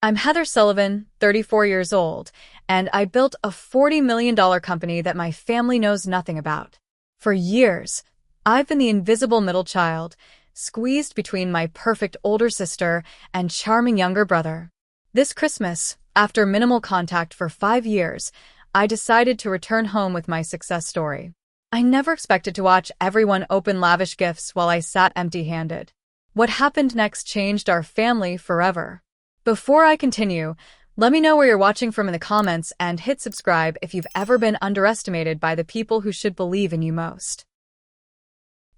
I'm Heather Sullivan, 34 years old, and I built a $40 million company that my family knows nothing about. For years, I've been the invisible middle child, squeezed between my perfect older sister and charming younger brother. This Christmas, after minimal contact for 5 years, I decided to return home with my success story. I never expected to watch everyone open lavish gifts while I sat empty-handed. What happened next changed our family forever. Before I continue, let me know where you're watching from in the comments and hit subscribe if you've ever been underestimated by the people who should believe in you most.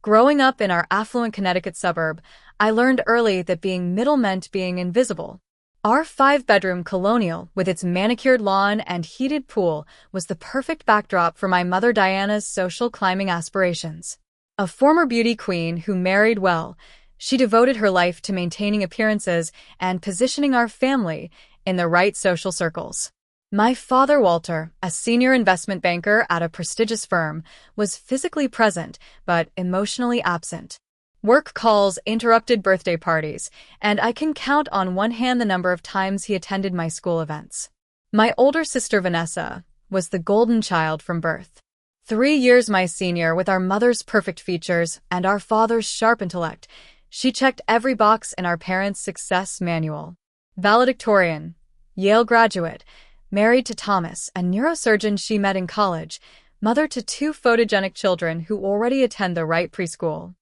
Growing up in our affluent Connecticut suburb, I learned early that being middle meant being invisible. Our 5-bedroom colonial, with its manicured lawn and heated pool, was the perfect backdrop for my mother Diana's social climbing aspirations. A former beauty queen who married well, she devoted her life to maintaining appearances and positioning our family in the right social circles. My father, Walter, a senior investment banker at a prestigious firm, was physically present but emotionally absent. Work calls interrupted birthday parties, and I can count on one hand the number of times he attended my school events. My older sister, Vanessa, was the golden child from birth. 3 years my senior, with our mother's perfect features and our father's sharp intellect, she checked every box in our parents' success manual. Valedictorian, Yale graduate, married to Thomas, a neurosurgeon she met in college, mother to 2 photogenic children who already attend the right preschool.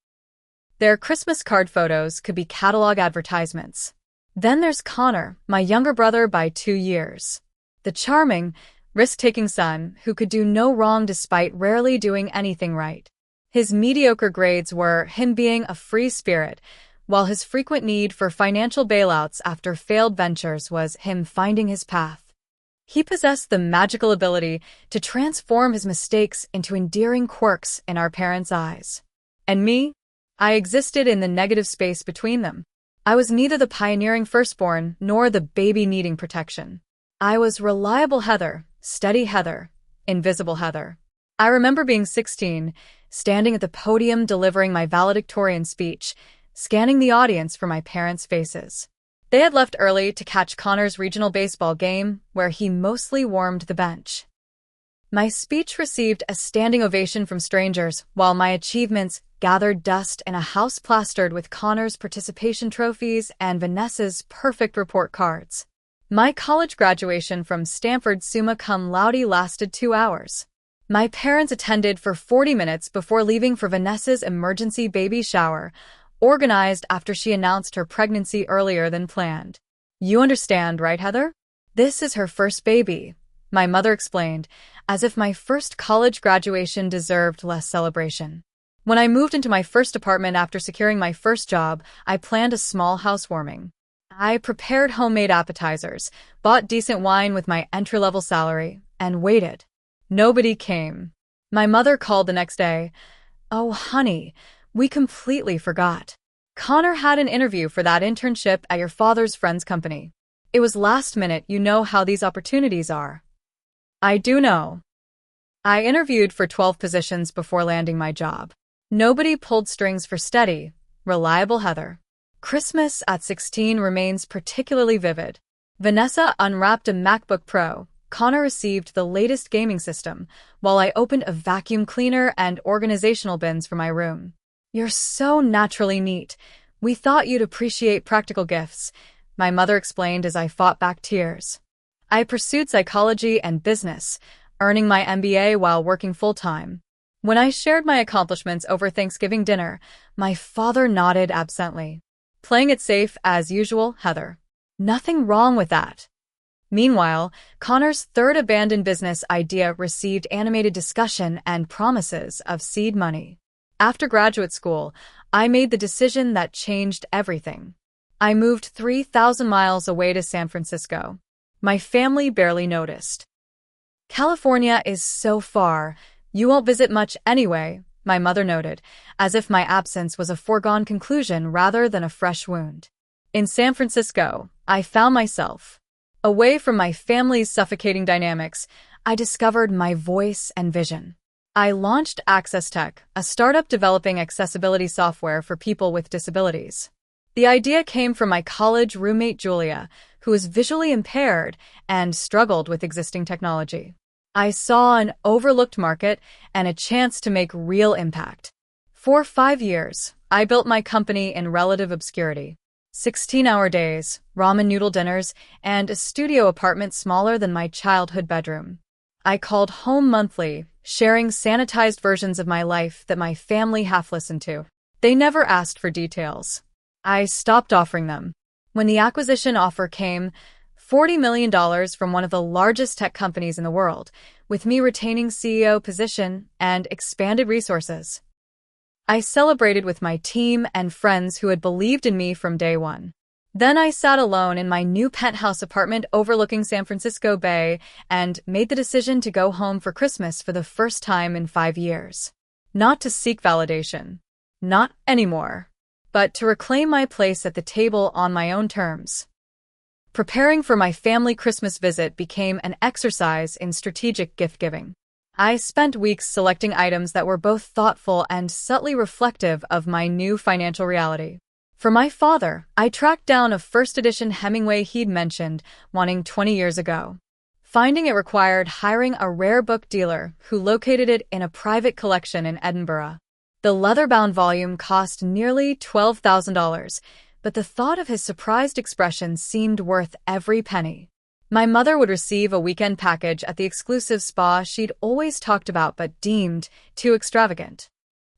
Their Christmas card photos could be catalog advertisements. Then there's Connor, my younger brother by 2 years. The charming, risk-taking son who could do no wrong despite rarely doing anything right. His mediocre grades were him being a free spirit, while his frequent need for financial bailouts after failed ventures was him finding his path. He possessed the magical ability to transform his mistakes into endearing quirks in our parents' eyes. And me? I existed in the negative space between them. I was neither the pioneering firstborn nor the baby needing protection. I was reliable Heather, steady Heather, invisible Heather. I remember being 16, standing at the podium delivering my valedictorian speech, scanning the audience for my parents' faces. They had left early to catch Connor's regional baseball game, where he mostly warmed the bench. My speech received a standing ovation from strangers, while my achievements gathered dust in a house plastered with Connor's participation trophies and Vanessa's perfect report cards. My college graduation from Stanford summa cum laude lasted 2 hours. My parents attended for 40 minutes before leaving for Vanessa's emergency baby shower, organized after she announced her pregnancy earlier than planned. You understand, right, Heather? This is her first baby, my mother explained, as if my first college graduation deserved less celebration. When I moved into my first apartment after securing my first job, I planned a small housewarming. I prepared homemade appetizers, bought decent wine with my entry-level salary, and waited. Nobody came. My mother called the next day. "Oh, honey, we completely forgot. Connor had an interview for that internship at your father's friend's company. It was last minute, you know how these opportunities are." I do know. I interviewed for 12 positions before landing my job. Nobody pulled strings for steady, reliable Heather. Christmas at 16 remains particularly vivid. Vanessa unwrapped a MacBook Pro. Connor received the latest gaming system, while I opened a vacuum cleaner and organizational bins for my room. "You're so naturally neat. We thought you'd appreciate practical gifts," my mother explained as I fought back tears. I pursued psychology and business, earning my MBA while working full-time. When I shared my accomplishments over Thanksgiving dinner, my father nodded absently. "Playing it safe as usual, Heather. Nothing wrong with that." Meanwhile, Connor's third abandoned business idea received animated discussion and promises of seed money. After graduate school, I made the decision that changed everything. I moved 3,000 miles away to San Francisco. My family barely noticed. "California is so far. You won't visit much anyway," my mother noted, as if my absence was a foregone conclusion rather than a fresh wound. In San Francisco, I found myself. Away from my family's suffocating dynamics, I discovered my voice and vision. I launched Access Tech, a startup developing accessibility software for people with disabilities. The idea came from my college roommate Julia, who was visually impaired and struggled with existing technology. I saw an overlooked market and a chance to make real impact. For 5 years, I built my company in relative obscurity. 16-hour days, ramen noodle dinners, and a studio apartment smaller than my childhood bedroom. I called home monthly, sharing sanitized versions of my life that my family half listened to. They never asked for details. I stopped offering them. When the acquisition offer came, $40 million from one of the largest tech companies in the world, with me retaining CEO position and expanded resources. I celebrated with my team and friends who had believed in me from day one. Then I sat alone in my new penthouse apartment overlooking San Francisco Bay and made the decision to go home for Christmas for the first time in 5 years. Not to seek validation. Not anymore. But to reclaim my place at the table on my own terms. Preparing for my family Christmas visit became an exercise in strategic gift-giving. I spent weeks selecting items that were both thoughtful and subtly reflective of my new financial reality. For my father, I tracked down a first-edition Hemingway he'd mentioned, wanting 20 years ago. Finding it required hiring a rare book dealer who located it in a private collection in Edinburgh. The leather-bound volume cost nearly $12,000, but the thought of his surprised expression seemed worth every penny. My mother would receive a weekend package at the exclusive spa she'd always talked about but deemed too extravagant.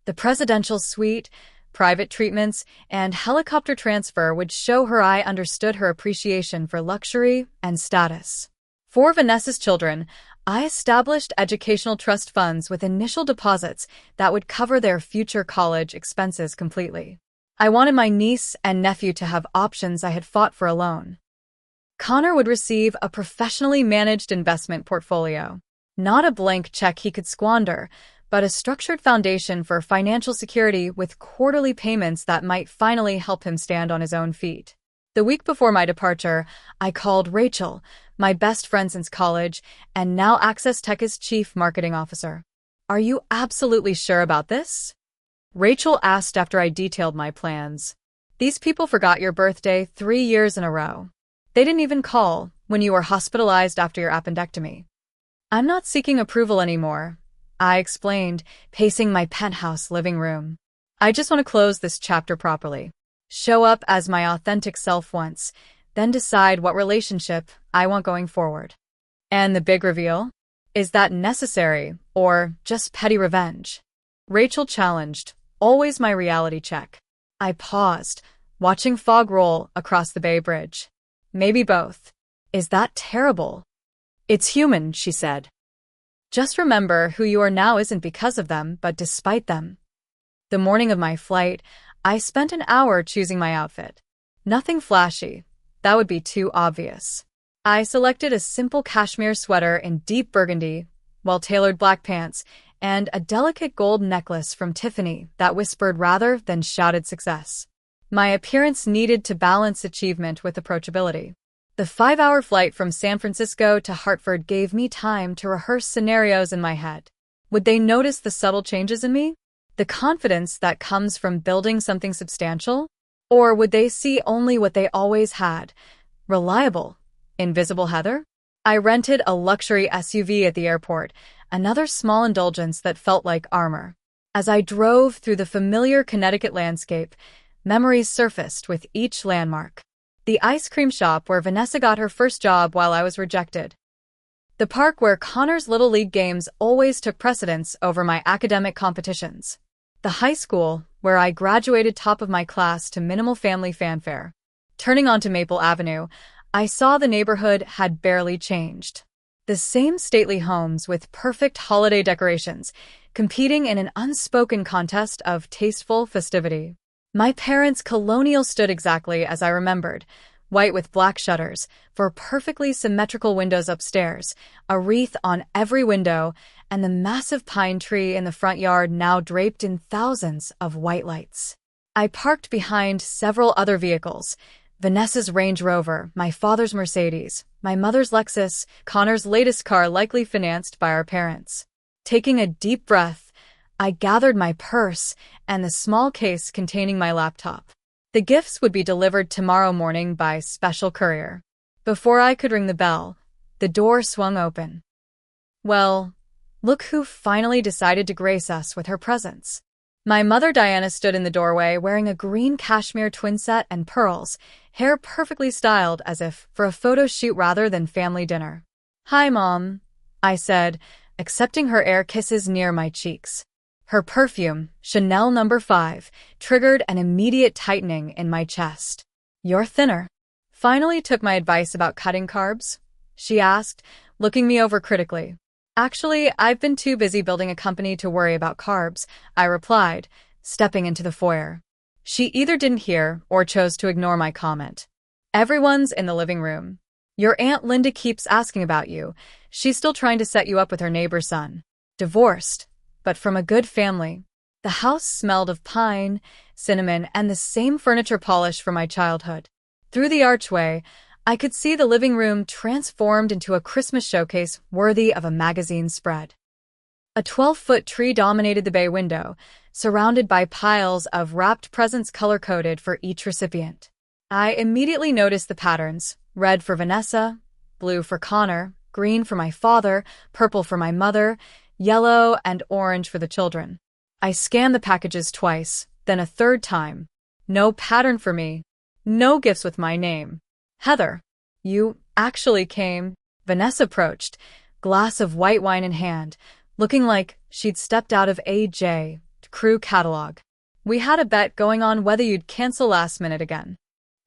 The presidential suite, private treatments, and helicopter transfer would show her I understood her appreciation for luxury and status. For Vanessa's children, I established educational trust funds with initial deposits that would cover their future college expenses completely. I wanted my niece and nephew to have options I had fought for alone. Connor would receive a professionally managed investment portfolio. Not a blank check he could squander, but a structured foundation for financial security with quarterly payments that might finally help him stand on his own feet. The week before my departure, I called Rachel, my best friend since college, and now Access Tech's chief marketing officer. "Are you absolutely sure about this?" Rachel asked after I detailed my plans. "These people forgot your birthday 3 years in a row. They didn't even call when you were hospitalized after your appendectomy." "I'm not seeking approval anymore," I explained, pacing my penthouse living room. "I just want to close this chapter properly. Show up as my authentic self once, then decide what relationship I want going forward." And the big reveal? Is that necessary or just petty revenge? Rachel challenged, always my reality check. I paused, watching fog roll across the Bay Bridge. "Maybe both." "Is that terrible?" "It's human," she said. "Just remember who you are now isn't because of them, but despite them." The morning of my flight, I spent an hour choosing my outfit. Nothing flashy. That would be too obvious. I selected a simple cashmere sweater in deep burgundy, well-tailored black pants, and a delicate gold necklace from Tiffany that whispered rather than shouted success. My appearance needed to balance achievement with approachability. The 5-hour flight from San Francisco to Hartford gave me time to rehearse scenarios in my head. Would they notice the subtle changes in me? The confidence that comes from building something substantial? Or would they see only what they always had? Reliable, invisible Heather? I rented a luxury SUV at the airport, another small indulgence that felt like armor. As I drove through the familiar Connecticut landscape, memories surfaced with each landmark. The ice cream shop where Vanessa got her first job while I was rejected. The park where Connor's Little League games always took precedence over my academic competitions. The high school where I graduated top of my class to minimal family fanfare. Turning onto Maple Avenue, I saw the neighborhood had barely changed. The same stately homes with perfect holiday decorations, competing in an unspoken contest of tasteful festivity. My parents' colonial stood exactly as I remembered, white with black shutters, for perfectly symmetrical windows upstairs, a wreath on every window, and the massive pine tree in the front yard now draped in thousands of white lights. I parked behind several other vehicles, Vanessa's Range Rover, my father's Mercedes, my mother's Lexus, Connor's latest car likely financed by our parents. Taking a deep breath, I gathered my purse and the small case containing my laptop. The gifts would be delivered tomorrow morning by special courier. Before I could ring the bell, the door swung open. Well, look who finally decided to grace us with her presence. My mother Diana stood in the doorway wearing a green cashmere twin set and pearls, hair perfectly styled as if for a photo shoot rather than family dinner. "Hi, Mom," I said, accepting her air kisses near my cheeks. Her perfume, Chanel No. 5, triggered an immediate tightening in my chest. "You're thinner." "Finally took my advice about cutting carbs?" she asked, looking me over critically. "Actually, I've been too busy building a company to worry about carbs," I replied, stepping into the foyer. She either didn't hear or chose to ignore my comment. "Everyone's in the living room. Your Aunt Linda keeps asking about you. She's still trying to set you up with her neighbor's son. Divorced, but from a good family." The house smelled of pine, cinnamon, and the same furniture polish from my childhood. Through the archway, I could see the living room transformed into a Christmas showcase worthy of a magazine spread. A 12-foot tree dominated the bay window, surrounded by piles of wrapped presents color-coded for each recipient. I immediately noticed the patterns: red for Vanessa, blue for Connor, green for my father, purple for my mother, yellow and orange for the children. I scanned the packages twice, then a third time. No pattern for me. No gifts with my name. "Heather, you actually came," Vanessa approached, glass of white wine in hand, looking like she'd stepped out of A.J. Crew catalog. "We had a bet going on whether you'd cancel last minute again."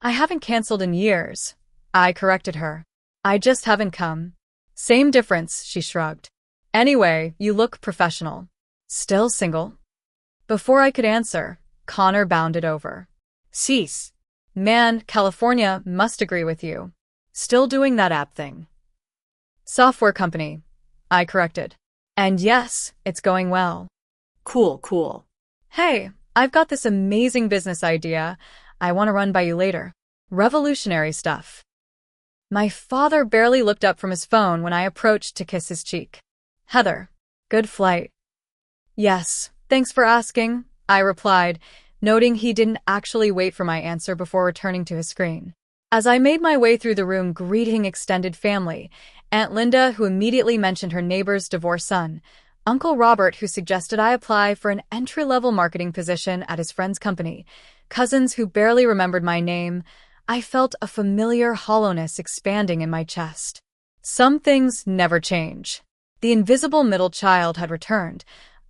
"I haven't canceled in years," I corrected her. "I just haven't come." "Same difference," she shrugged. "Anyway, you look professional. Still single?" Before I could answer, Connor bounded over. "Cease. Man, California must agree with you. Still doing that app thing." "Software company," I corrected. "And yes, it's going well." Cool. "Hey, I've got this amazing business idea I want to run by you later. Revolutionary stuff." My father barely looked up from his phone when I approached to kiss his cheek. "Heather, good flight." "Yes, thanks for asking," I replied, noting he didn't actually wait for my answer before returning to his screen. As I made my way through the room greeting extended family, Aunt Linda, who immediately mentioned her neighbor's divorced son, Uncle Robert, who suggested I apply for an entry-level marketing position at his friend's company, cousins who barely remembered my name, I felt a familiar hollowness expanding in my chest. Some things never change. The invisible middle child had returned,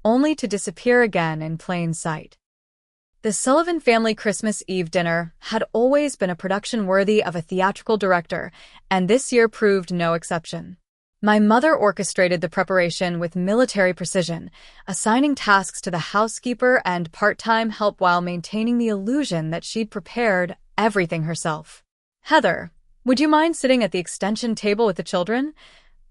only to disappear again in plain sight. The Sullivan family Christmas Eve dinner had always been a production worthy of a theatrical director, and this year proved no exception. My mother orchestrated the preparation with military precision, assigning tasks to the housekeeper and part-time help while maintaining the illusion that she'd prepared everything herself. "Heather, would you mind sitting at the extension table with the children?"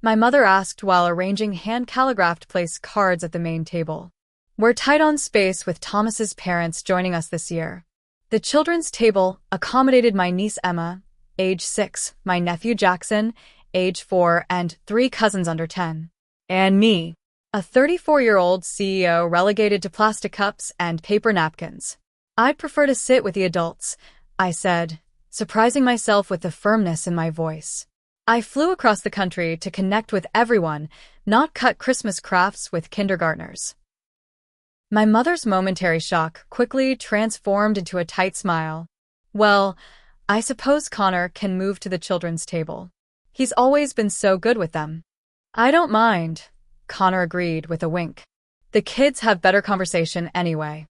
my mother asked while arranging hand-calligraphed place cards at the main table. "We're tight on space with Thomas's parents joining us this year." The children's table accommodated my niece Emma, age 6, my nephew Jackson, age 4, and 3 cousins under 10. And me, a 34-year-old CEO relegated to plastic cups and paper napkins. "I'd prefer to sit with the adults," I said, surprising myself with the firmness in my voice. I flew across the country to connect with everyone, not cut Christmas crafts with kindergartners. My mother's momentary shock quickly transformed into a tight smile. "Well, I suppose Connor can move to the children's table. He's always been so good with them." "I don't mind," Connor agreed with a wink. "The kids have better conversation anyway."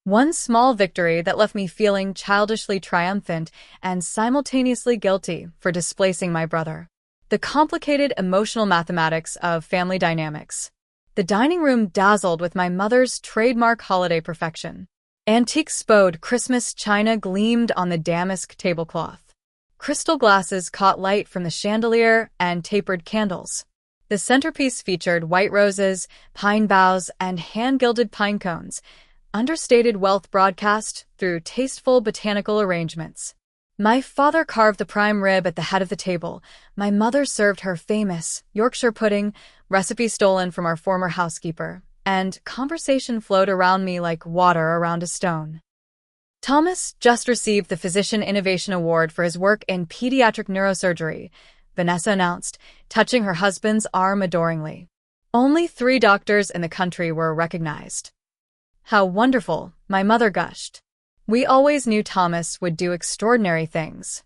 One small victory that left me feeling childishly triumphant and simultaneously guilty for displacing my brother. The complicated emotional mathematics of family dynamics. The dining room dazzled with my mother's trademark holiday perfection. Antique Spode Christmas china gleamed on the damask tablecloth. Crystal glasses caught light from the chandelier and tapered candles. The centerpiece featured white roses, pine boughs, and hand-gilded pine cones, understated wealth broadcast through tasteful botanical arrangements. My father carved the prime rib at the head of the table. My mother served her famous Yorkshire pudding, recipe stolen from our former housekeeper, and conversation flowed around me like water around a stone. Thomas just received the Physician Innovation Award for his work in pediatric neurosurgery, Vanessa announced, touching her husband's arm adoringly. Only 3 doctors in the country were recognized. How wonderful, my mother gushed. We always knew Thomas would do extraordinary things.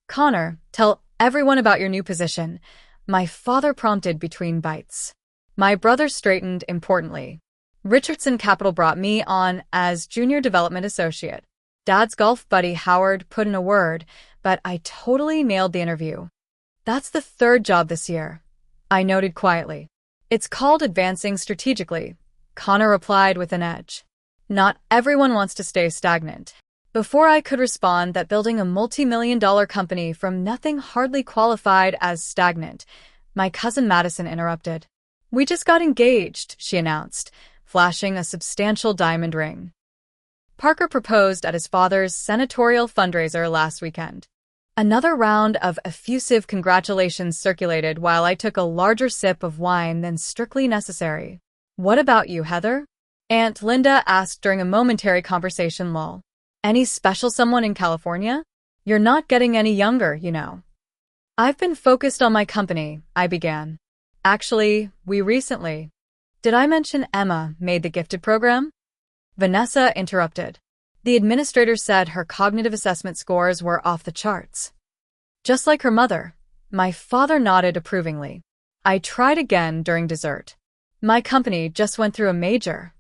Connor, tell everyone about your new position, my father prompted between bites. My brother straightened importantly. Richardson Capital brought me on as Junior Development Associate. Dad's golf buddy Howard put in a word, but I totally nailed the interview. That's the 3rd job this year, I noted quietly. It's called advancing strategically, Connor replied with an edge. Not everyone wants to stay stagnant. Before I could respond that building a multi-million-dollar company from nothing hardly qualified as stagnant, my cousin Madison interrupted. We just got engaged, she announced, flashing a substantial diamond ring. Parker proposed at his father's senatorial fundraiser last weekend. Another round of effusive congratulations circulated while I took a larger sip of wine than strictly necessary. What about you, Heather? Aunt Linda asked during a momentary conversation lull. Any special someone in California? You're not getting any younger, you know. I've been focused on my company, I began. Actually, we recently. Did I mention Emma made the gifted program? Vanessa interrupted. The administrator said her cognitive assessment scores were off the charts. Just like her mother. My father nodded approvingly. I tried again during dessert. My company just went through a major.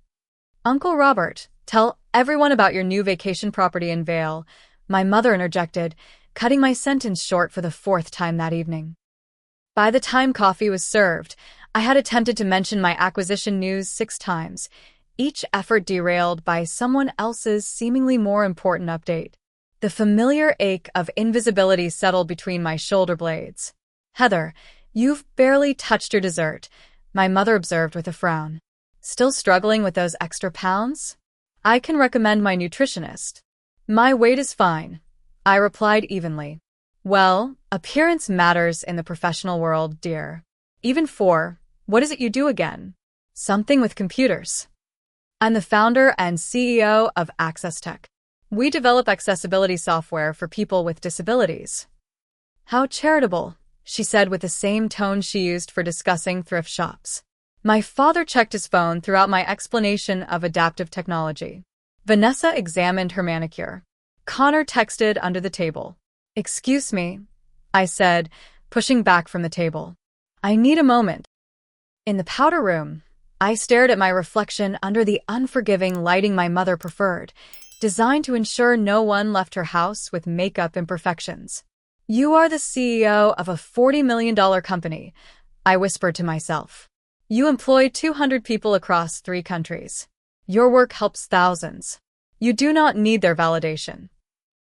Uncle Robert, tell everyone about your new vacation property in Vail, my mother interjected, cutting my sentence short for the 4th time that evening. By the time coffee was served, I had attempted to mention my acquisition news 6 times, each effort derailed by someone else's seemingly more important update. The familiar ache of invisibility settled between my shoulder blades. Heather, you've barely touched your dessert, my mother observed with a frown. Still struggling with those extra pounds? I can recommend my nutritionist. My weight is fine, I replied evenly. Well, appearance matters in the professional world, dear. Even what is it you do again? Something with computers. I'm the founder and CEO of Access Tech. We develop accessibility software for people with disabilities. How charitable, she said with the same tone she used for discussing thrift shops. My father checked his phone throughout my explanation of adaptive technology. Vanessa examined her manicure. Connor texted under the table. Excuse me, I said, pushing back from the table. I need a moment. In the powder room, I stared at my reflection under the unforgiving lighting my mother preferred, designed to ensure no one left her house with makeup imperfections. You are the CEO of a $40 million company, I whispered to myself. You employ 200 people across 3 countries. Your work helps thousands. You do not need their validation.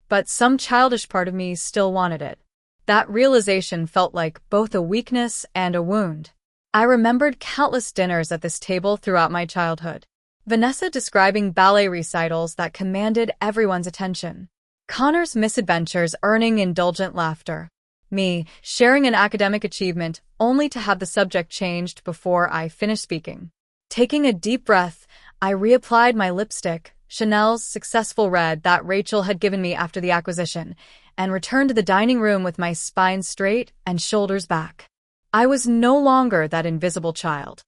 But some childish part of me still wanted it. That realization felt like both a weakness and a wound. I remembered countless dinners at this table throughout my childhood. Vanessa describing ballet recitals that commanded everyone's attention. Connor's misadventures earning indulgent laughter. Me, sharing an academic achievement only to have the subject changed before I finished speaking. Taking a deep breath, I reapplied my lipstick, Chanel's successful red that Rachel had given me after the acquisition, and returned to the dining room with my spine straight and shoulders back. I was no longer that invisible child.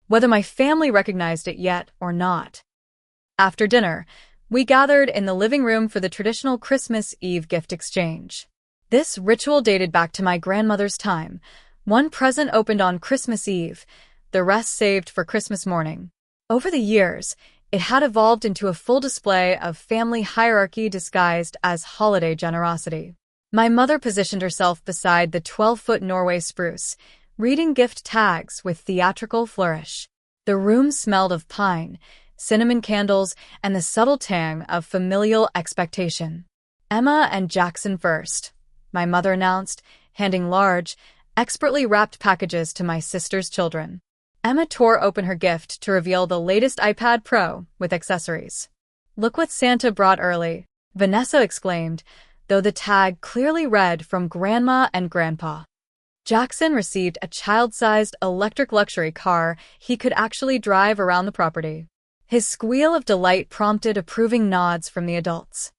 Whether my family recognized it yet or not. After dinner, we gathered in the living room for the traditional Christmas Eve gift exchange. This ritual dated back to my grandmother's time. One present opened on Christmas Eve, the rest saved for Christmas morning. Over the years, it had evolved into a full display of family hierarchy disguised as holiday generosity. My mother positioned herself beside the 12-foot Norway spruce, reading gift tags with theatrical flourish. The room smelled of pine, cinnamon candles, and the subtle tang of familial expectation. Emma and Jackson first, my mother announced, handing large, expertly wrapped packages to my sister's children. Emma tore open her gift to reveal the latest iPad Pro with accessories. Look what Santa brought early, Vanessa exclaimed, though the tag clearly read from Grandma and Grandpa. Jackson received a child-sized electric luxury car he could actually drive around the property. His squeal of delight prompted approving nods from the adults.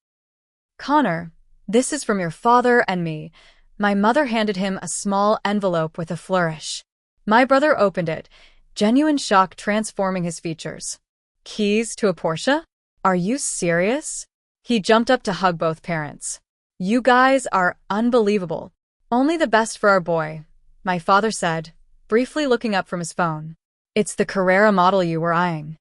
"Connor, this is from your father and me." My mother handed him a small envelope with a flourish. My brother opened it, genuine shock transforming his features. "Keys to a Porsche? Are you serious?" He jumped up to hug both parents. "You guys are unbelievable. Only the best for our boy," my father said, briefly looking up from his phone. "It's the Carrera model you were eyeing."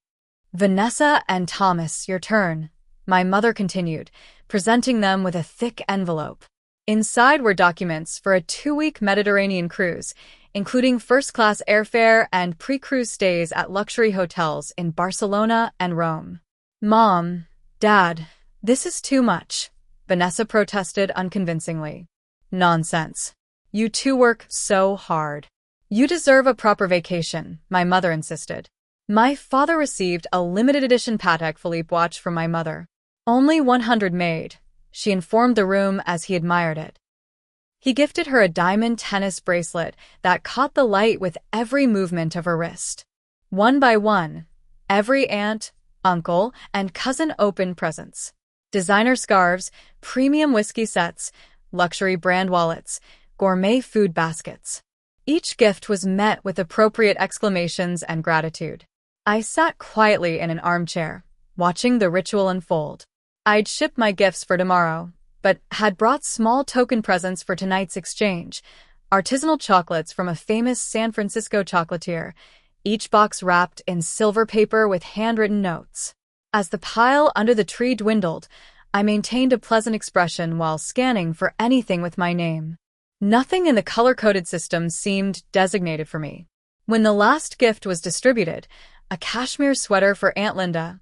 "Vanessa and Thomas, your turn," my mother continued, presenting them with a thick envelope. Inside were documents for a 2-week Mediterranean cruise, including first-class airfare and pre-cruise stays at luxury hotels in Barcelona and Rome. "Mom, Dad, this is too much," Vanessa protested unconvincingly. "Nonsense. You two work so hard. You deserve a proper vacation," my mother insisted. My father received a limited edition Patek Philippe watch from my mother. "Only 100 made," she informed the room as he admired it. He gifted her a diamond tennis bracelet that caught the light with every movement of her wrist. One by one, every aunt, uncle, and cousin opened presents. Designer scarves, premium whiskey sets, luxury brand wallets, gourmet food baskets. Each gift was met with appropriate exclamations and gratitude. I sat quietly in an armchair, watching the ritual unfold. I'd shipped my gifts for tomorrow, but had brought small token presents for tonight's exchange, artisanal chocolates from a famous San Francisco chocolatier, each box wrapped in silver paper with handwritten notes. As the pile under the tree dwindled, I maintained a pleasant expression while scanning for anything with my name. Nothing in the color-coded system seemed designated for me. When the last gift was distributed, a cashmere sweater for Aunt Linda,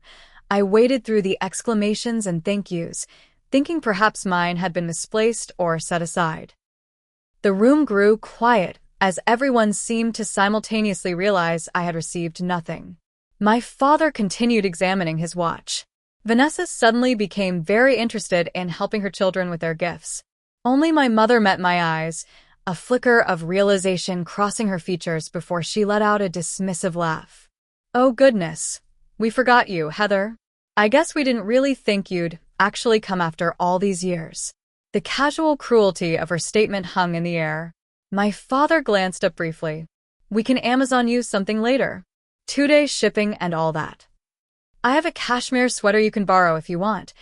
I waded through the exclamations and thank yous, thinking perhaps mine had been misplaced or set aside. The room grew quiet as everyone seemed to simultaneously realize I had received nothing. My father continued examining his watch. Vanessa suddenly became very interested in helping her children with their gifts. Only my mother met my eyes, a flicker of realization crossing her features before she let out a dismissive laugh. "Oh goodness, we forgot you, Heather. I guess we didn't really think you'd actually come after all these years." The casual cruelty of her statement hung in the air. My father glanced up briefly. "We can Amazon you something later. 2 days shipping and all that." "I have a cashmere sweater you can borrow if you want,"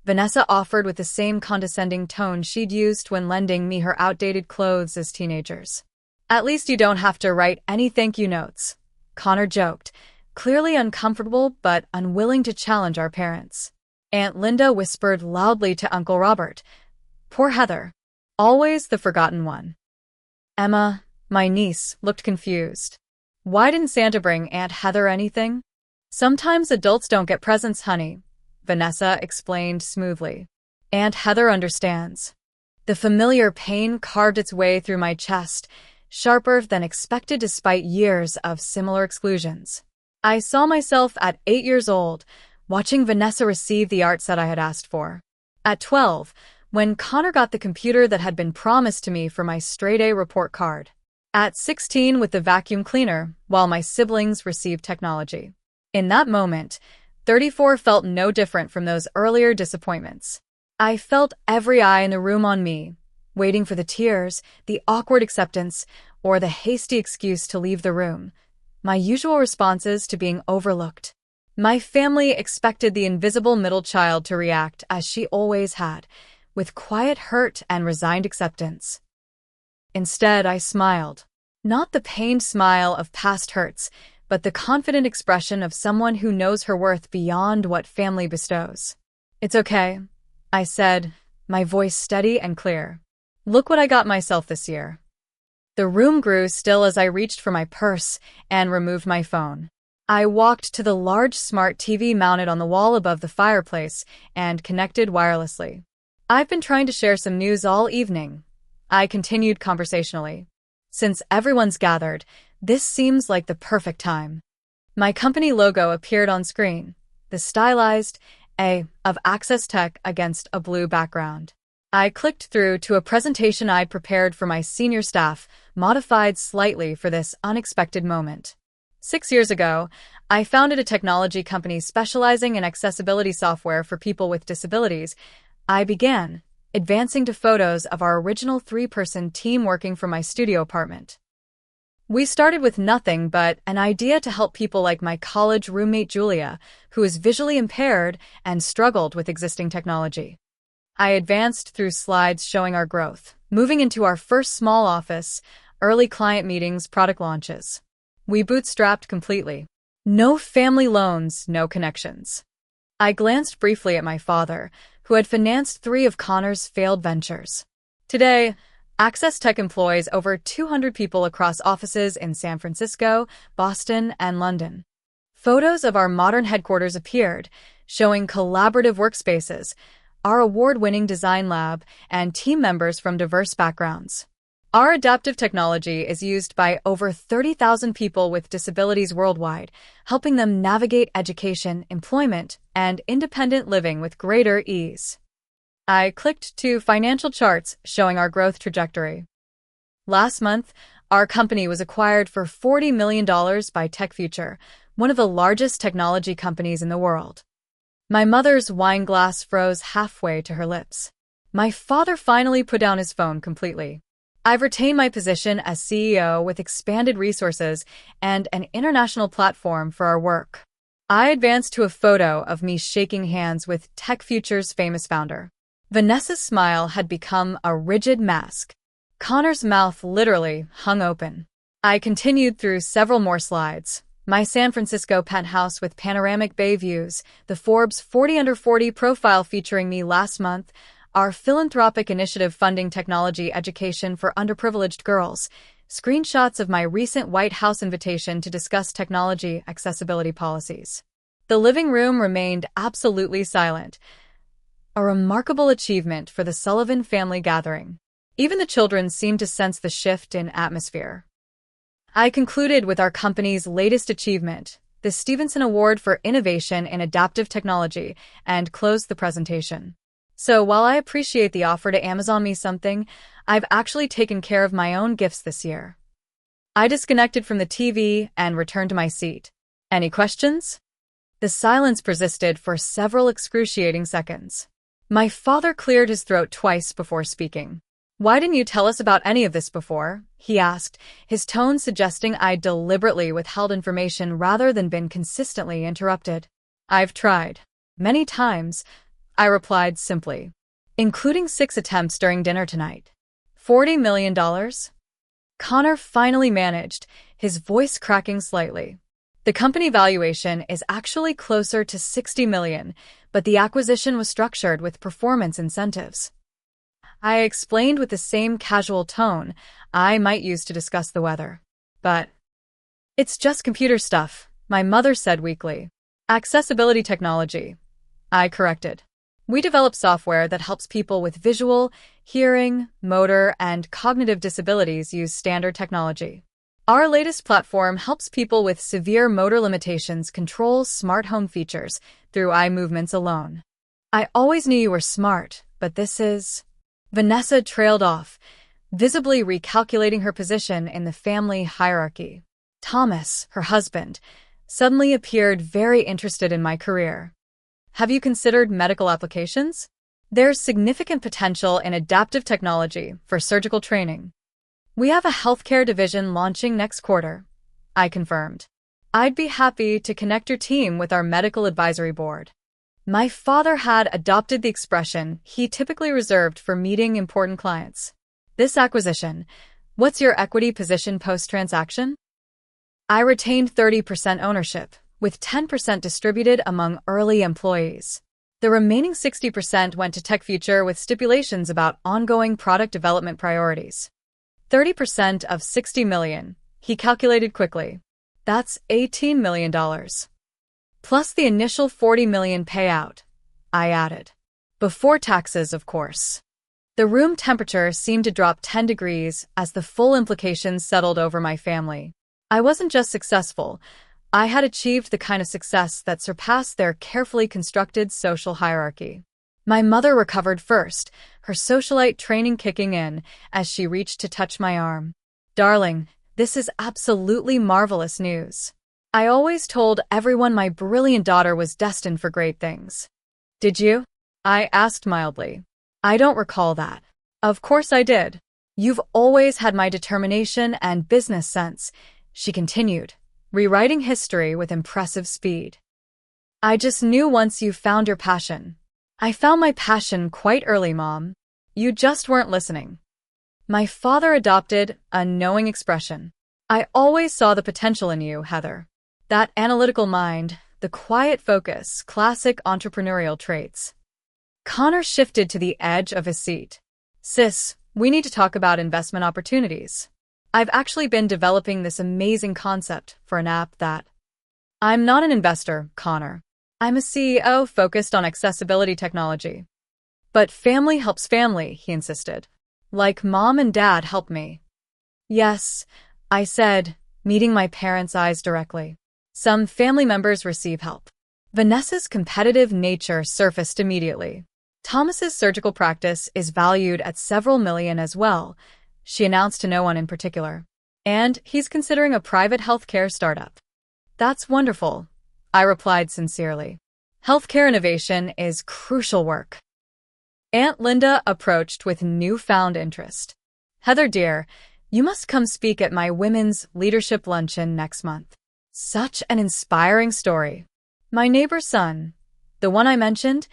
Vanessa offered with the same condescending tone she'd used when lending me her outdated clothes as teenagers. "At least you don't have to write any thank you notes," Connor joked, clearly uncomfortable but unwilling to challenge our parents. Aunt Linda whispered loudly to Uncle Robert, "Poor Heather. Always the forgotten one." Emma, my niece, looked confused. "Why didn't Santa bring Aunt Heather anything?" "Sometimes adults don't get presents, honey," Vanessa explained smoothly. "Aunt Heather understands." The familiar pain carved its way through my chest, sharper than expected despite years of similar exclusions. I saw myself at 8 years old, watching Vanessa receive the art set I had asked for. At 12, when Connor got the computer that had been promised to me for my straight-A report card. At 16 with the vacuum cleaner, while my siblings received technology. In that moment, 34 felt no different from those earlier disappointments. I felt every eye in the room on me, waiting for the tears, the awkward acceptance, or the hasty excuse to leave the room. My usual responses to being overlooked. My family expected the invisible middle child to react as she always had, with quiet hurt and resigned acceptance. Instead, I smiled. Not the pained smile of past hurts, but the confident expression of someone who knows her worth beyond what family bestows. "It's okay," I said, my voice steady and clear. "Look what I got myself this year." The room grew still as I reached for my purse and removed my phone. I walked to the large smart TV mounted on the wall above the fireplace and connected wirelessly. "I've been trying to share some news all evening," I continued conversationally. "Since everyone's gathered, this seems like the perfect time." My company logo appeared on screen, the stylized A of Access Tech against a blue background. I clicked through to a presentation I'd prepared for my senior staff, modified slightly for this unexpected moment. 6 years ago, I founded a technology company specializing in accessibility software for people with disabilities. I began advancing to photos of our original three-person team working from my studio apartment. We started with nothing but an idea to help people like my college roommate Julia, who is visually impaired and struggled with existing technology. I advanced through slides showing our growth, moving into our first small office, early client meetings, product launches. We bootstrapped completely. No family loans, no connections. I glanced briefly at my father, who had financed 3 of Connor's failed ventures. Today, Access Tech employs over 200 people across offices in San Francisco, Boston, and London. Photos of our modern headquarters appeared, showing collaborative workspaces, our award-winning design lab, and team members from diverse backgrounds. Our adaptive technology is used by over 30,000 people with disabilities worldwide, helping them navigate education, employment, and independent living with greater ease. I clicked to financial charts showing our growth trajectory. Last month, our company was acquired for $40 million by TechFuture, one of the largest technology companies in the world. My mother's wine glass froze halfway to her lips. My father finally put down his phone completely. I've retained my position as CEO with expanded resources and an international platform for our work. I advanced to a photo of me shaking hands with TechFuture's famous founder. Vanessa's smile had become a rigid mask. Connor's mouth literally hung open. I continued through several more slides. My San Francisco penthouse with panoramic bay views, the Forbes 40 Under 40 profile featuring me last month, our philanthropic initiative funding technology education for underprivileged girls, screenshots of my recent White House invitation to discuss technology accessibility policies. The living room remained absolutely silent, a remarkable achievement for the Sullivan family gathering. Even the children seemed to sense the shift in atmosphere. I concluded with our company's latest achievement, the Stevenson Award for Innovation in Adaptive Technology, and closed the presentation. So while I appreciate the offer to Amazon me something, I've actually taken care of my own gifts this year. I disconnected from the TV and returned to my seat. Any questions? The silence persisted for several excruciating seconds. My father cleared his throat twice before speaking. "Why didn't you tell us about any of this before?" he asked, his tone suggesting I deliberately withheld information rather than been consistently interrupted. "I've tried. Many times," I replied simply, "including 6 attempts during dinner tonight." $40 million? Connor finally managed, his voice cracking slightly. The company valuation is actually closer to $60 million, but the acquisition was structured with performance incentives. I explained with the same casual tone I might use to discuss the weather. But it's just computer stuff, my mother said weakly. Accessibility technology, I corrected. We develop software that helps people with visual, hearing, motor, and cognitive disabilities use standard technology. Our latest platform helps people with severe motor limitations control smart home features through eye movements alone. I always knew you were smart, but this is... Vanessa trailed off, visibly recalculating her position in the family hierarchy. Thomas, her husband, suddenly appeared very interested in my career. Have you considered medical applications? There's significant potential in adaptive technology for surgical training. We have a healthcare division launching next quarter, I confirmed. I'd be happy to connect your team with our medical advisory board. My father had adopted the expression he typically reserved for meeting important clients. This acquisition, what's your equity position post-transaction? I retained 30% ownership, with 10% distributed among early employees. The remaining 60% went to TechFuture with stipulations about ongoing product development priorities. 30% of $60 million, he calculated quickly. That's $18 million. Plus the initial $40 million payout, I added. Before taxes, of course. The room temperature seemed to drop 10 degrees as the full implications settled over my family. I wasn't just successful, I had achieved the kind of success that surpassed their carefully constructed social hierarchy. My mother recovered first, her socialite training kicking in as she reached to touch my arm. Darling, this is absolutely marvelous news. I always told everyone my brilliant daughter was destined for great things. Did you? I asked mildly. I don't recall that. Of course I did. You've always had my determination and business sense, she continued, rewriting history with impressive speed. I just knew once you found your passion. I found my passion quite early, Mom. You just weren't listening. My father adopted a knowing expression. I always saw the potential in you, Heather. That analytical mind, the quiet focus, classic entrepreneurial traits. Connor shifted to the edge of his seat. Sis, we need to talk about investment opportunities. I've actually been developing this amazing concept for an app that... I'm not an investor, Connor. I'm a CEO focused on accessibility technology. But family helps family, he insisted. Like Mom and Dad helped me. Yes, I said, meeting my parents' eyes directly. Some family members receive help. Vanessa's competitive nature surfaced immediately. Thomas's surgical practice is valued at several million as well, she announced to no one in particular. And he's considering a private healthcare startup. That's wonderful, I replied sincerely. Healthcare innovation is crucial work. Aunt Linda approached with newfound interest. Heather dear, you must come speak at my women's leadership luncheon next month. Such an inspiring story. My neighbor's son, the one I mentioned,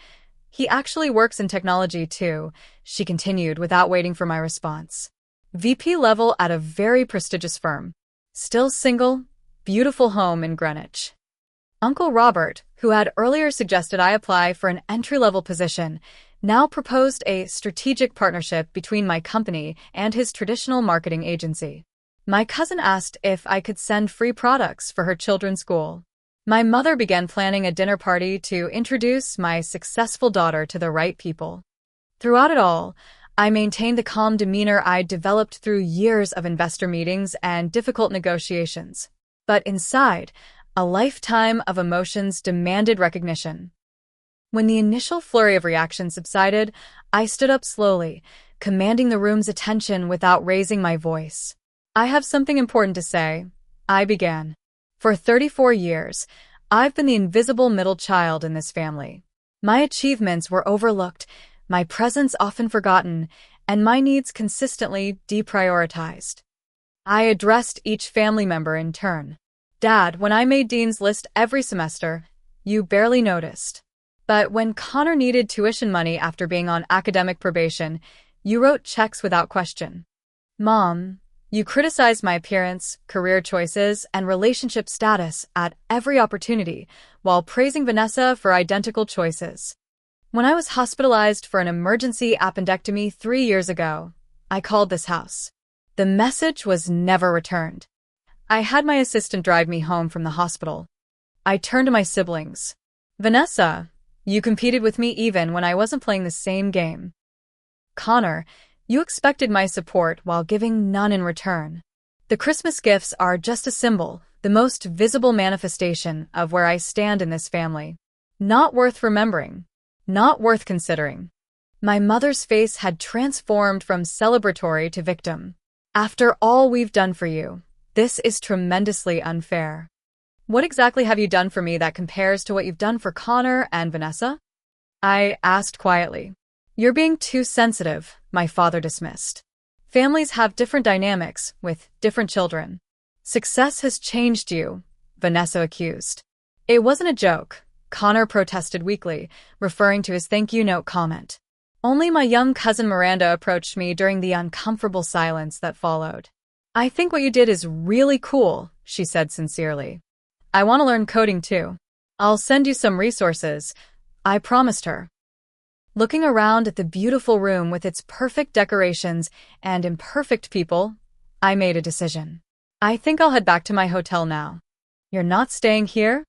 he actually works in technology too, she continued without waiting for my response. VP level at a very prestigious firm. Still single, beautiful home in Greenwich. Uncle Robert, who had earlier suggested I apply for an entry-level position, now proposed a strategic partnership between my company and his traditional marketing agency. My cousin asked if I could send free products for her children's school. My mother began planning a dinner party to introduce my successful daughter to the right people. Throughout it all, I maintained the calm demeanor I'd developed through years of investor meetings and difficult negotiations. But inside, a lifetime of emotions demanded recognition. When the initial flurry of reaction subsided, I stood up slowly, commanding the room's attention without raising my voice. I have something important to say, I began. For 34 years, I've been the invisible middle child in this family. My achievements were overlooked, my presence often forgotten, and my needs consistently deprioritized. I addressed each family member in turn. Dad, when I made Dean's List every semester, you barely noticed. But when Connor needed tuition money after being on academic probation, you wrote checks without question. Mom, you criticized my appearance, career choices, and relationship status at every opportunity, while praising Vanessa for identical choices. When I was hospitalized for an emergency appendectomy 3 years ago, I called this house. The message was never returned. I had my assistant drive me home from the hospital. I turned to my siblings. Vanessa, you competed with me even when I wasn't playing the same game. Connor, you expected my support while giving none in return. The Christmas gifts are just a symbol, the most visible manifestation of where I stand in this family. Not worth remembering. Not worth considering. My mother's face had transformed from celebratory to victim. After all we've done for you, this is tremendously unfair. What exactly have you done for me that compares to what you've done for Connor and Vanessa? I asked quietly. You're being too sensitive, my father dismissed. Families have different dynamics with different children. Success has changed you, Vanessa accused. It wasn't a joke, Connor protested weakly, referring to his thank you note comment. Only my young cousin Miranda approached me during the uncomfortable silence that followed. I think what you did is really cool, she said sincerely. I want to learn coding too. I'll send you some resources, I promised her. Looking around at the beautiful room with its perfect decorations and imperfect people, I made a decision. I think I'll head back to my hotel now. You're not staying here?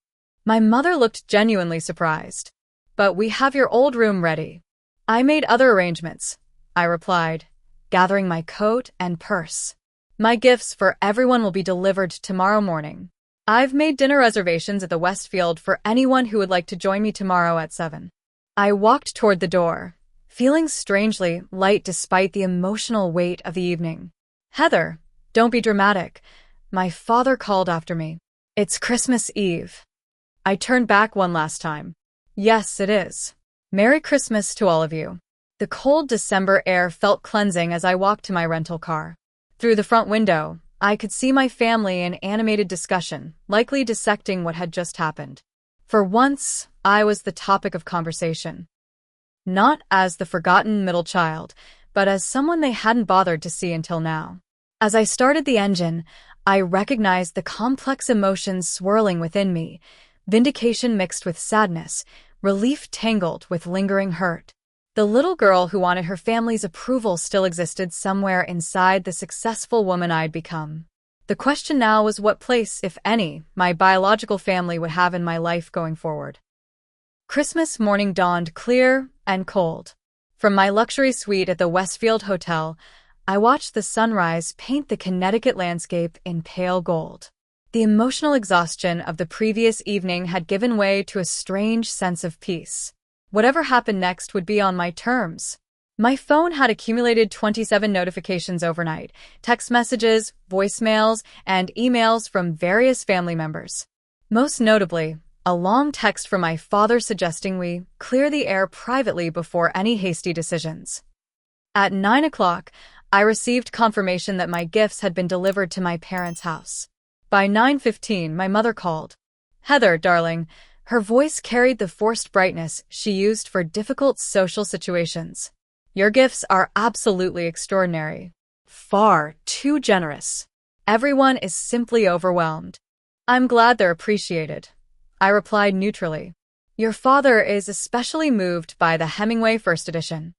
My mother looked genuinely surprised. But we have your old room ready. I made other arrangements, I replied, gathering my coat and purse. My gifts for everyone will be delivered tomorrow morning. I've made dinner reservations at the Westfield for anyone who would like to join me tomorrow at 7. I walked toward the door, feeling strangely light despite the emotional weight of the evening. Heather, don't be dramatic, my father called after me. It's Christmas Eve. I turned back one last time. Yes, it is. Merry Christmas to all of you. The cold December air felt cleansing as I walked to my rental car. Through the front window, I could see my family in animated discussion, likely dissecting what had just happened. For once, I was the topic of conversation. Not as the forgotten middle child, but as someone they hadn't bothered to see until now. As I started the engine, I recognized the complex emotions swirling within me, vindication mixed with sadness, relief tangled with lingering hurt. The little girl who wanted her family's approval still existed somewhere inside the successful woman I'd become. The question now was what place, if any, my biological family would have in my life going forward. Christmas morning dawned clear and cold. From my luxury suite at the Westfield Hotel, I watched the sunrise paint the Connecticut landscape in pale gold. The emotional exhaustion of the previous evening had given way to a strange sense of peace. Whatever happened next would be on my terms. My phone had accumulated 27 notifications overnight, text messages, voicemails, and emails from various family members. Most notably, a long text from my father suggesting we clear the air privately before any hasty decisions. At 9 o'clock, I received confirmation that my gifts had been delivered to my parents' house. By 9:15, my mother called. "Heather, darling." Her voice carried the forced brightness she used for difficult social situations. "Your gifts are absolutely extraordinary. Far too generous. Everyone is simply overwhelmed. I'm glad they're appreciated." I replied neutrally. "Your father is especially moved by the Hemingway First Edition.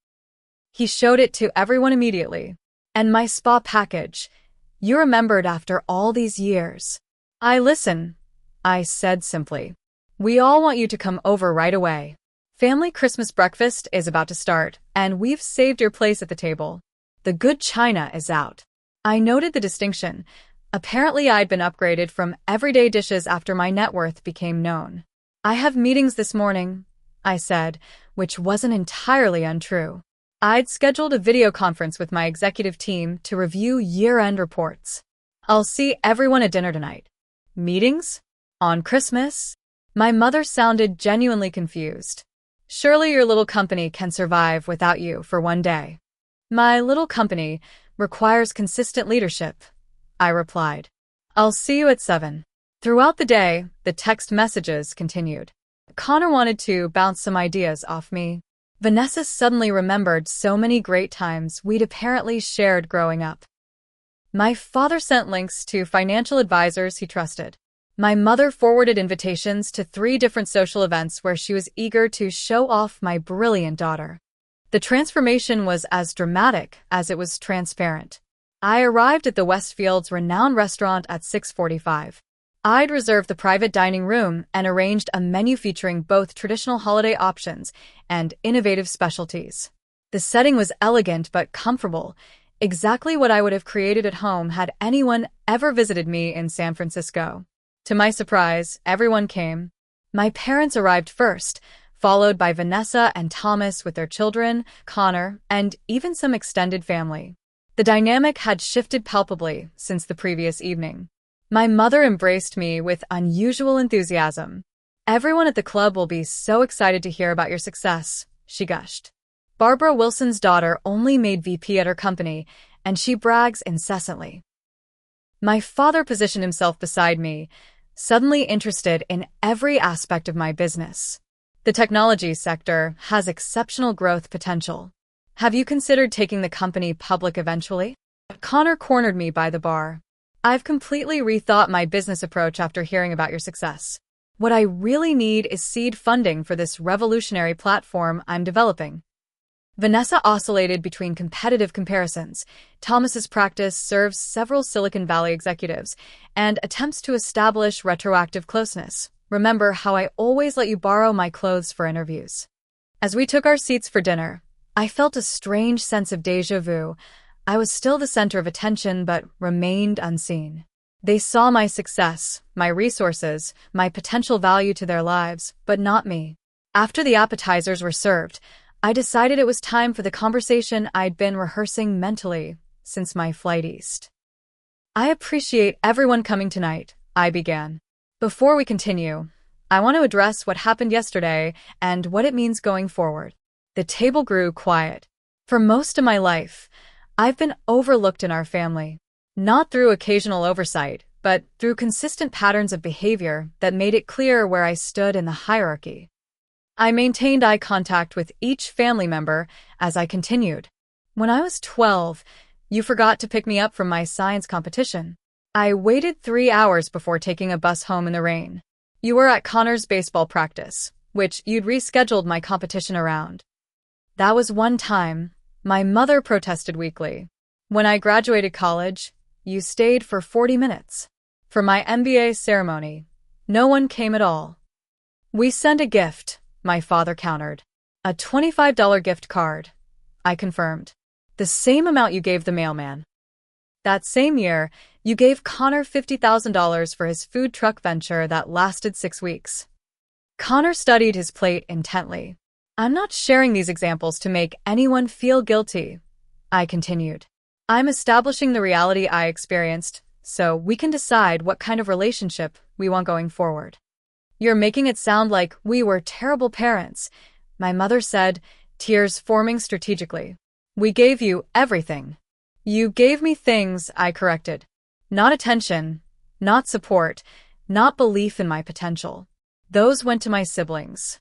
He showed it to everyone immediately. And my spa package. You remembered after all these years." "Listen," I said simply. "We all want you to come over right away. Family Christmas breakfast is about to start, and we've saved your place at the table. The good china is out." I noted the distinction. Apparently I'd been upgraded from everyday dishes after my net worth became known. "I have meetings this morning," I said, which wasn't entirely untrue. I'd scheduled a video conference with my executive team to review year-end reports. "I'll see everyone at dinner tonight." "Meetings? On Christmas?" My mother sounded genuinely confused. "Surely your little company can survive without you for one day." "My little company requires consistent leadership," I replied. "I'll see you at 7. Throughout the day, the text messages continued. Connor wanted to bounce some ideas off me. Vanessa suddenly remembered so many great times we'd apparently shared growing up. My father sent links to financial advisors he trusted. My mother forwarded invitations to 3 different social events where she was eager to show off my brilliant daughter. The transformation was as dramatic as it was transparent. I arrived at the Westfield's renowned restaurant at 6:45. I'd reserved the private dining room and arranged a menu featuring both traditional holiday options and innovative specialties. The setting was elegant but comfortable, exactly what I would have created at home had anyone ever visited me in San Francisco. To my surprise, everyone came. My parents arrived first, followed by Vanessa and Thomas with their children, Connor, and even some extended family. The dynamic had shifted palpably since the previous evening. My mother embraced me with unusual enthusiasm. "Everyone at the club will be so excited to hear about your success," she gushed. "Barbara Wilson's daughter only made VP at her company, and she brags incessantly." My father positioned himself beside me, suddenly interested in every aspect of my business. "The technology sector has exceptional growth potential. Have you considered taking the company public eventually?" Connor cornered me by the bar. "I've completely rethought my business approach after hearing about your success. What I really need is seed funding for this revolutionary platform I'm developing." Vanessa oscillated between competitive comparisons. Thomas's practice serves several Silicon Valley executives and attempts to establish retroactive closeness. "Remember how I always let you borrow my clothes for interviews?" As we took our seats for dinner, I felt a strange sense of déjà vu. I was still the center of attention, but remained unseen. They saw my success, my resources, my potential value to their lives, but not me. After the appetizers were served, I decided it was time for the conversation I'd been rehearsing mentally since my flight east. "I appreciate everyone coming tonight," I began. Before we continue, I want to address what happened yesterday and what it means going forward. The table grew quiet. For most of my life, I've been overlooked in our family. Not through occasional oversight, but through consistent patterns of behavior that made it clear where I stood in the hierarchy. I maintained eye contact with each family member as I continued. When I was 12, you forgot to pick me up from my science competition. I waited 3 hours before taking a bus home in the rain. You were at Connor's baseball practice, which you'd rescheduled my competition around. That was one time my mother protested weekly. When I graduated college, you stayed for 40 minutes. For my MBA ceremony, no one came at all. We sent a gift, my father countered. A $25 gift card, I confirmed. The same amount you gave the mailman. That same year, you gave Connor $50,000 for his food truck venture that lasted 6 weeks. Connor studied his plate intently. I'm not sharing these examples to make anyone feel guilty, I continued. I'm establishing the reality I experienced, so we can decide what kind of relationship we want going forward. You're making it sound like we were terrible parents, my mother said, tears forming strategically. We gave you everything. You gave me things, I corrected. Not attention, not support, not belief in my potential. Those went to my siblings.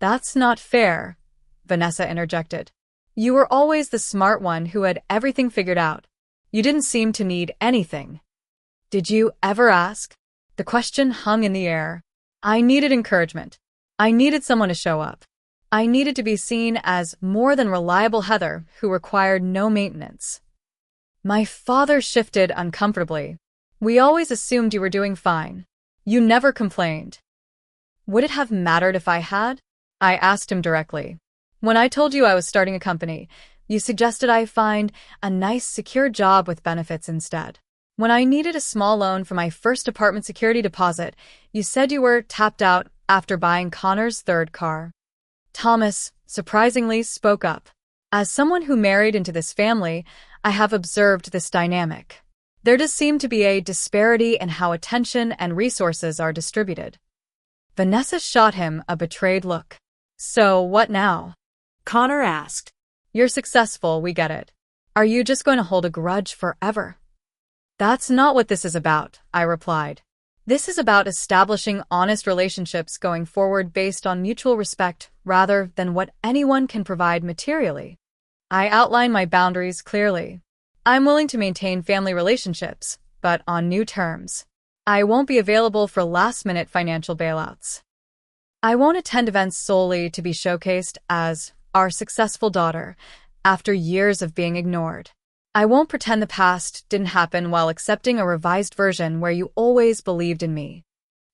That's not fair, Vanessa interjected. You were always the smart one who had everything figured out. You didn't seem to need anything. Did you ever ask? The question hung in the air. I needed encouragement. I needed someone to show up. I needed to be seen as more than reliable Heather who required no maintenance. My father shifted uncomfortably. We always assumed you were doing fine. You never complained. Would it have mattered if I had? I asked him directly. When I told you I was starting a company, you suggested I find a nice, secure job with benefits instead. When I needed a small loan for my first apartment security deposit, you said you were tapped out after buying Connor's third car. Thomas, surprisingly, spoke up. As someone who married into this family, I have observed this dynamic. There does seem to be a disparity in how attention and resources are distributed. Vanessa shot him a betrayed look. So what now? Connor asked. You're successful, we get it. Are you just going to hold a grudge forever? That's not what this is about, I replied. This is about establishing honest relationships going forward based on mutual respect rather than what anyone can provide materially. I outline my boundaries clearly. I'm willing to maintain family relationships, but on new terms. I won't be available for last-minute financial bailouts. I won't attend events solely to be showcased as our successful daughter after years of being ignored. I won't pretend the past didn't happen while accepting a revised version where you always believed in me.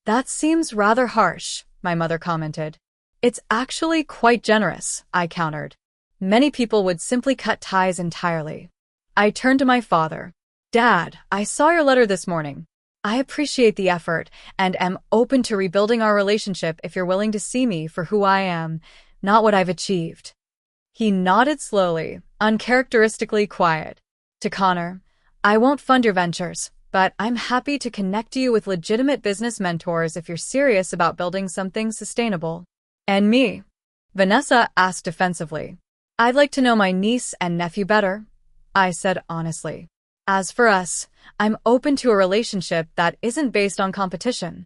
That seems rather harsh, my mother commented. It's actually quite generous, I countered. Many people would simply cut ties entirely. I turned to my father. Dad, I saw your letter this morning. I appreciate the effort and am open to rebuilding our relationship if you're willing to see me for who I am, not what I've achieved. He nodded slowly, uncharacteristically quiet. To Connor, I won't fund your ventures, but I'm happy to connect you with legitimate business mentors if you're serious about building something sustainable. And me? Vanessa asked defensively. I'd like to know my niece and nephew better, I said honestly. As for us, I'm open to a relationship that isn't based on competition.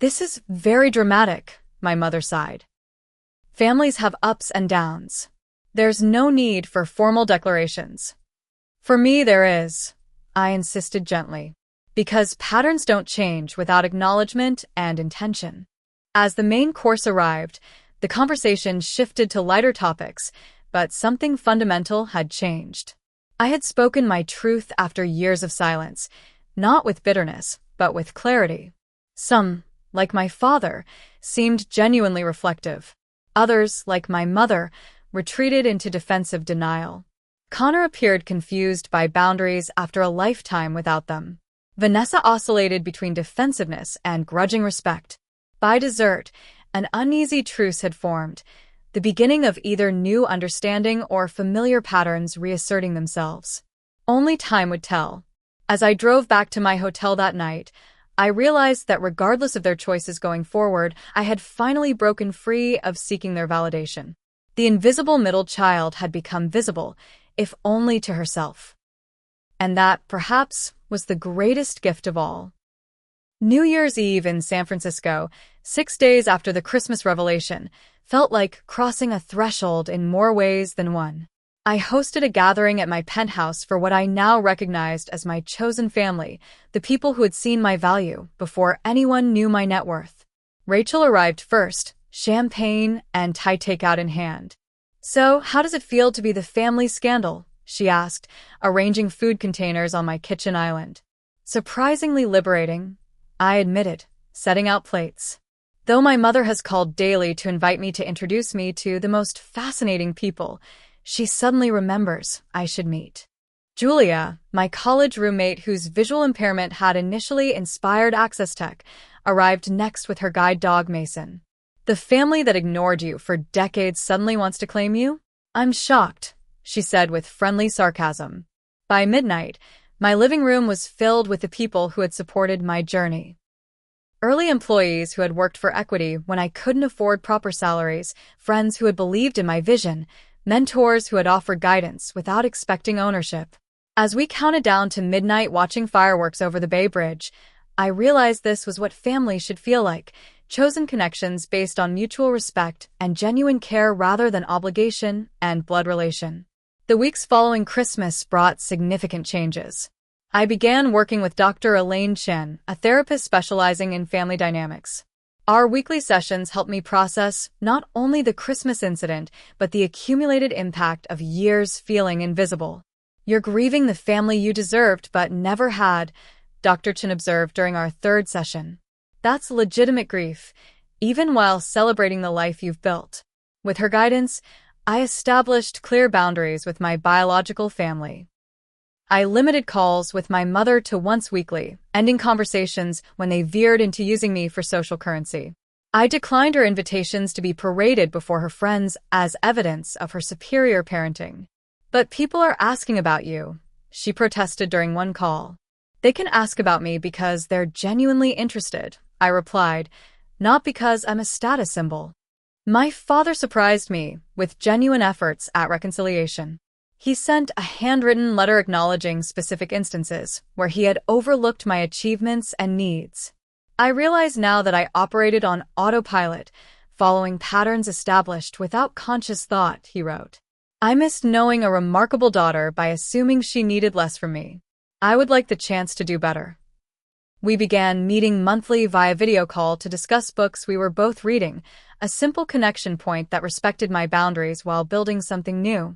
This is very dramatic, my mother sighed. Families have ups and downs. There's no need for formal declarations. For me, there is, I insisted gently, because patterns don't change without acknowledgement and intention. As the main course arrived, the conversation shifted to lighter topics, but something fundamental had changed. I had spoken my truth after years of silence, not with bitterness, but with clarity. Some, like my father, seemed genuinely reflective. Others, like my mother, retreated into defensive denial. Connor appeared confused by boundaries after a lifetime without them. Vanessa oscillated between defensiveness and grudging respect. By dessert, an uneasy truce had formed, the beginning of either new understanding or familiar patterns reasserting themselves. Only time would tell. As I drove back to my hotel that night, I realized that regardless of their choices going forward, I had finally broken free of seeking their validation. The invisible middle child had become visible, if only to herself. And that, perhaps, was the greatest gift of all. New Year's Eve in San Francisco, 6 days after the Christmas revelation, felt like crossing a threshold in more ways than one. I hosted a gathering at my penthouse for what I now recognized as my chosen family, the people who had seen my value before anyone knew my net worth. Rachel arrived first, champagne and Thai takeout in hand. "So, how does it feel to be the family scandal?" she asked, arranging food containers on my kitchen island. "Surprisingly liberating," I admitted, setting out plates. Though my mother has called daily to invite me to introduce me to the most fascinating people, she suddenly remembers I should meet. Julia, my college roommate whose visual impairment had initially inspired Access Tech, arrived next with her guide dog Mason. "The family that ignored you for decades suddenly wants to claim you? I'm shocked," she said with friendly sarcasm. By midnight, my living room was filled with the people who had supported my journey. Early employees who had worked for equity when I couldn't afford proper salaries, friends who had believed in my vision, mentors who had offered guidance without expecting ownership. As we counted down to midnight watching fireworks over the Bay Bridge, I realized this was what family should feel like, chosen connections based on mutual respect and genuine care rather than obligation and blood relation. The weeks following Christmas brought significant changes. I began working with Dr. Elaine Chen, a therapist specializing in family dynamics. Our weekly sessions helped me process not only the Christmas incident, but the accumulated impact of years feeling invisible. "You're grieving the family you deserved but never had," Dr. Chen observed during our third session. "That's legitimate grief, even while celebrating the life you've built." With her guidance, I established clear boundaries with my biological family. I limited calls with my mother to once weekly, ending conversations when they veered into using me for social currency. I declined her invitations to be paraded before her friends as evidence of her superior parenting. "But people are asking about you," she protested during one call. "They can ask about me because they're genuinely interested," I replied, "not because I'm a status symbol." My father surprised me with genuine efforts at reconciliation. He sent a handwritten letter acknowledging specific instances where he had overlooked my achievements and needs. "I realize now that I operated on autopilot, following patterns established without conscious thought," he wrote. "I missed knowing a remarkable daughter by assuming she needed less from me. I would like the chance to do better." We began meeting monthly via video call to discuss books we were both reading, a simple connection point that respected my boundaries while building something new.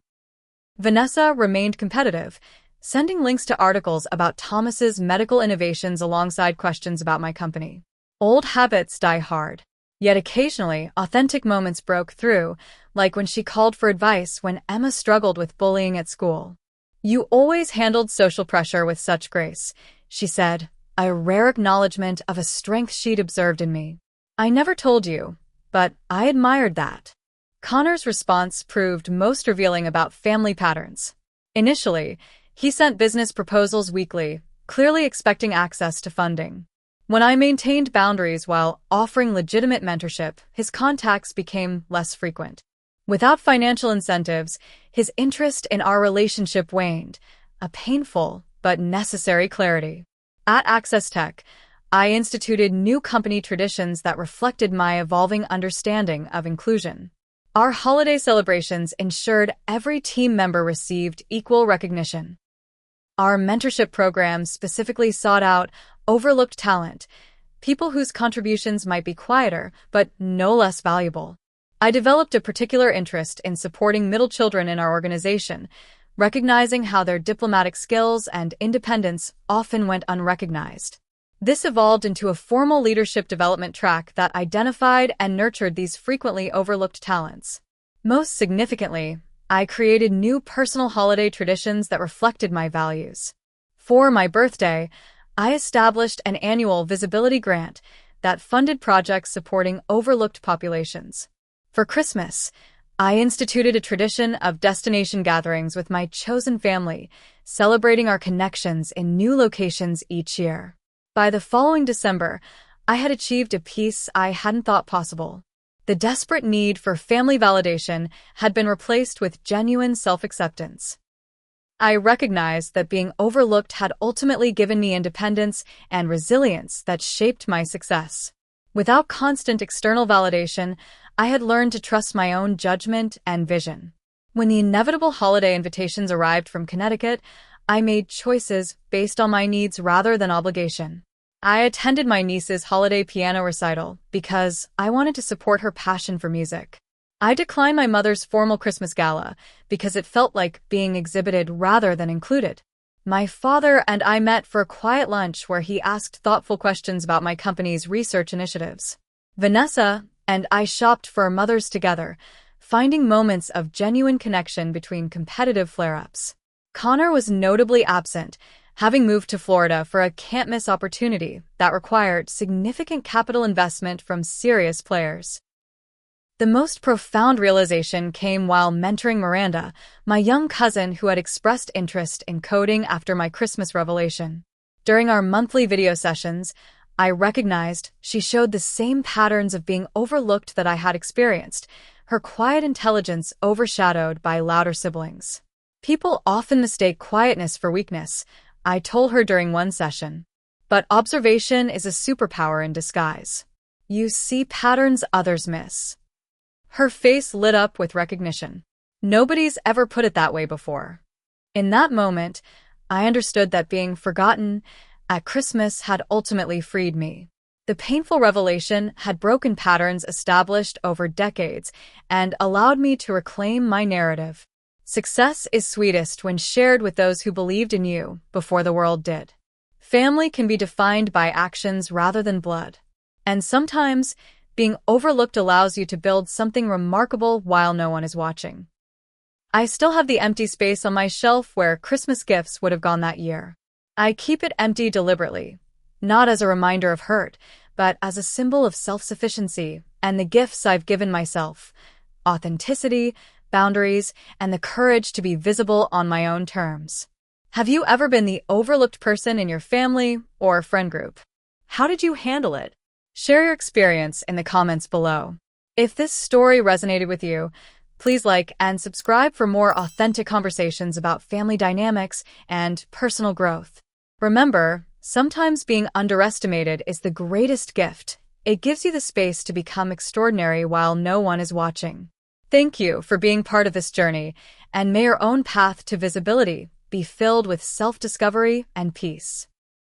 Vanessa remained competitive, sending links to articles about Thomas's medical innovations alongside questions about my company. Old habits die hard. Yet occasionally, authentic moments broke through, like when she called for advice when Emma struggled with bullying at school. "You always handled social pressure with such grace," she said, a rare acknowledgement of a strength she'd observed in me. "I never told you, but I admired that." Connor's response proved most revealing about family patterns. Initially, he sent business proposals weekly, clearly expecting access to funding. When I maintained boundaries while offering legitimate mentorship, his contacts became less frequent. Without financial incentives, his interest in our relationship waned, a painful but necessary clarity. At Access Tech, I instituted new company traditions that reflected my evolving understanding of inclusion. Our holiday celebrations ensured every team member received equal recognition. Our mentorship programs specifically sought out overlooked talent, people whose contributions might be quieter but no less valuable. I developed a particular interest in supporting middle children in our organization, recognizing how their diplomatic skills and independence often went unrecognized. This evolved into a formal leadership development track that identified and nurtured these frequently overlooked talents. Most significantly, I created new personal holiday traditions that reflected my values. For my birthday, I established an annual visibility grant that funded projects supporting overlooked populations. For Christmas, I instituted a tradition of destination gatherings with my chosen family, celebrating our connections in new locations each year. By the following December, I had achieved a peace I hadn't thought possible. The desperate need for family validation had been replaced with genuine self-acceptance. I recognized that being overlooked had ultimately given me independence and resilience that shaped my success. Without constant external validation, I had learned to trust my own judgment and vision. When the inevitable holiday invitations arrived from Connecticut, I made choices based on my needs rather than obligation. I attended my niece's holiday piano recital because I wanted to support her passion for music. I declined my mother's formal Christmas gala because it felt like being exhibited rather than included. My father and I met for a quiet lunch where he asked thoughtful questions about my company's research initiatives. Vanessa and I shopped for our mothers together, finding moments of genuine connection between competitive flare-ups. Connor was notably absent, having moved to Florida for a can't-miss opportunity that required significant capital investment from serious players. The most profound realization came while mentoring Miranda, my young cousin who had expressed interest in coding after my Christmas revelation. During our monthly video sessions, I recognized she showed the same patterns of being overlooked that I had experienced, her quiet intelligence overshadowed by louder siblings. People often mistake quietness for weakness, I told her during one session. But observation is a superpower in disguise. You see patterns others miss. Her face lit up with recognition. Nobody's ever put it that way before. In that moment, I understood that being forgotten at Christmas had ultimately freed me. The painful revelation had broken patterns established over decades and allowed me to reclaim my narrative. Success is sweetest when shared with those who believed in you before the world did. Family can be defined by actions rather than blood. And sometimes, being overlooked allows you to build something remarkable while no one is watching. I still have the empty space on my shelf where Christmas gifts would have gone that year. I keep it empty deliberately, not as a reminder of hurt, but as a symbol of self-sufficiency and the gifts I've given myself: authenticity, boundaries, and the courage to be visible on my own terms. Have you ever been the overlooked person in your family or friend group? How did you handle it? Share your experience in the comments below. If this story resonated with you, please like and subscribe for more authentic conversations about family dynamics and personal growth. Remember, sometimes being underestimated is the greatest gift. It gives you the space to become extraordinary while no one is watching. Thank you for being part of this journey, and may your own path to visibility be filled with self-discovery and peace.